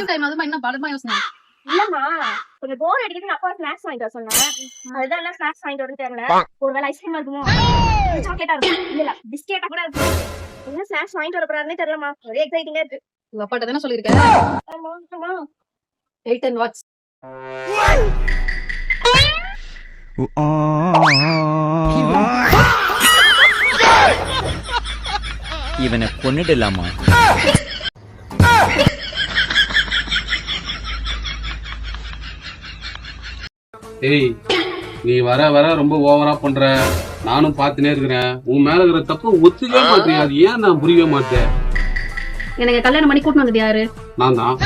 Evening time அதுமா என்ன பலமா யோசனை இல்லம்மா கொஞ்சம் போர் அடிக்குது அப்பா ஸ்நாக்ஸ் வாங்கிட்டு வர சொன்னேன். அதுதான் என்ன ஸ்நாக்ஸ் வாங்கிட்டு வரணும்னு தெரியல. ஒருவேளை ஐஸ்கிரீமா இருக்குமோ, சாக்லேட்டா இருக்கும், இல்ல பிஸ்கெட்டா கூட இருக்கும். என்ன ஸ்நாக்ஸ் வாங்கிட்டு வர போறாருன்னே தெரியலமா. ஒரே எக்ஸைட்டிங்கா இருக்கு. உங்க அப்பாட்ட தானே சொல்லிருக்கேன். ஆமா 8 வாட்ஸ் இவனை கொன்னுடலாமா? ஏய், நீ வர வர ரொம்ப ஓவரா பண்ற. நானும் பாத்துனே இருக்கிறேன். உன் மேல இருக்கிற தப்பு ஒத்துக்கவே மாட்டேன். அது ஏன் நான் புரியவே மாட்டேன். எனக்கு கல்யாணம் பண்ணி கூட்டிட்டு வந்தது யாரு? நான் தான்.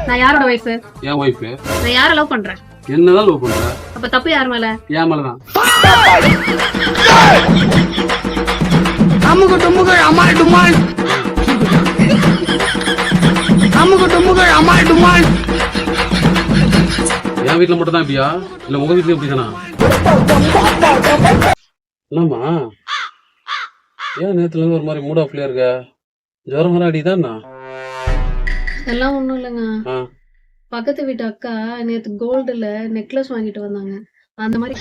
நான் யாரோட வைஃப்? என் ஒய்ஃப். நான் யாரை லவ் பண்றேன்? என்னதான் லவ் பண்ற? அப்ப தப்பு யார் மேல? என் மேலதான். அமுகு டுமுகள் அமால் டுமால், அமுகு டுமுகள் அமால் டுமால். என் வீட்டுல மட்டும் தான் இப்படியா, இல்ல உங்க வீட்லயும் இப்படிதானா? என்னம்மா ஏன் நேத்துல இருந்து ஒரு மாதிரி மூட் ஆஃப்லயா இருக்க? ஜுரம் வர அடிதானா? எல்லாம் ஒண்ணும் இல்லைங்க. பக்கத்து வீட்டு அக்கா நேத்து கோல்டுல நெக்லஸ் வாங்கிட்டு வந்தாங்க. அந்த மாதிரி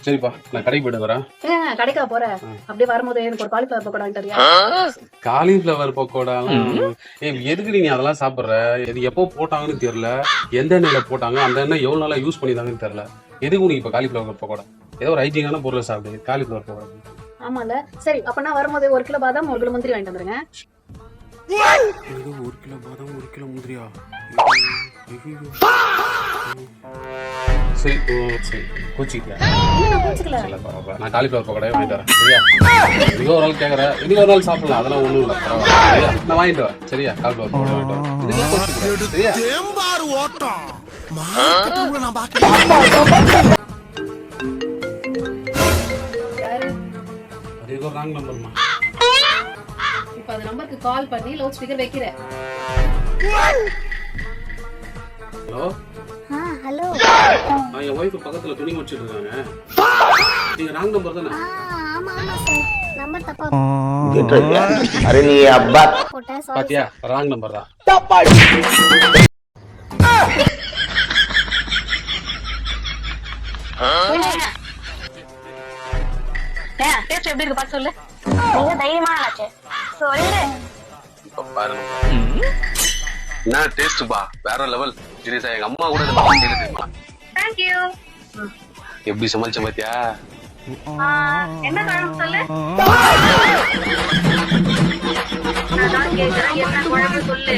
சரிப்பா, நான் கடைக்கு போயிட்டு வரேன். கடைக்கா போற? அப்படியே வரும்போது எனக்கு ஒரு காலிஃபிளவர் பக்கோடா வாங்கிட்டு. காலிஃபிளவர் பக்கோடா எதுக்கு நீ அதெல்லாம் சாப்பிடுற? இது எப்போ போட்டாங்கன்னு தெரியல, எந்த எண்ணெயில போட்டாங்க, அந்த எண்ணெய் எவ்வளவு நாளா யூஸ் பண்ணிதாங்கன்னு தெரியல. எதுக்கு உனக்கு இப்ப காலிஃபிளவர் பக்கோடா? ஏதோ ஒரு ஹைஜீனான பொருளை சாப்பிடு. காலிஃபிளவர் பக்கோடா ஆமால. சரி, அப்ப நான் வரும்போது 1 கிலோ பாதாம் 1 கிலோ முந்திரி வாங்கிட்டு வந்துருங்க. 1 கிலோ பாதாம் 1 கிலோ முந்திரியா? சரி சரி, கோச்சிக்கல. நான் காலிஃபிளவர் பக்கோடா வாங்கிட்டு வரேன். சரியா? இதுக்கு ஒரு நாள் கேட்கறேன், இதுக்கு ஒரு நாள் சாப்பிடலாம், அதெல்லாம் ஒண்ணும் இல்லை. பரவாயில்ல, நான் வாங்கிட்டு வரேன். சரியா? காலிஃபிளவர் பக்கோடா வாங்கிட்டு வரேன். சரியா? அது ஏதோ ராங் நம்பர்மா. இப்ப அந்த நம்பருக்கு கால் பண்ணி லவுட் ஸ்பீக்கர் வைக்கிறேன். ஹலோ ஹலோ, என் ஒய்ஃப் பக்கத்துல துணி முடிச்சிட்டு இருக்காங்க. நீங்க ராங் நம்பர் தானே? ஆமா சார், நம்பர் தப்பா அரே நீ அப்பா போட்டேன். பாத்தியா, ராங் நம்பர் தான். டேஸ்ட் எப்படி இருக்கு பாத்து சொல்லு. நீங்க தைரியமா ஆச்சு சொல்லு. என்ன டேஸ்ட் பா, வேற லெவல். சீரியஸா எங்க அம்மா கூட இந்த மாதிரி தெரியுமா? Thank you. எப்படி சமாளிச்ச பாத்தியா? என்ன காரணம் சொல்லு. நான் தான் கேக்குறேன், என்ன குழம்பு சொல்லு.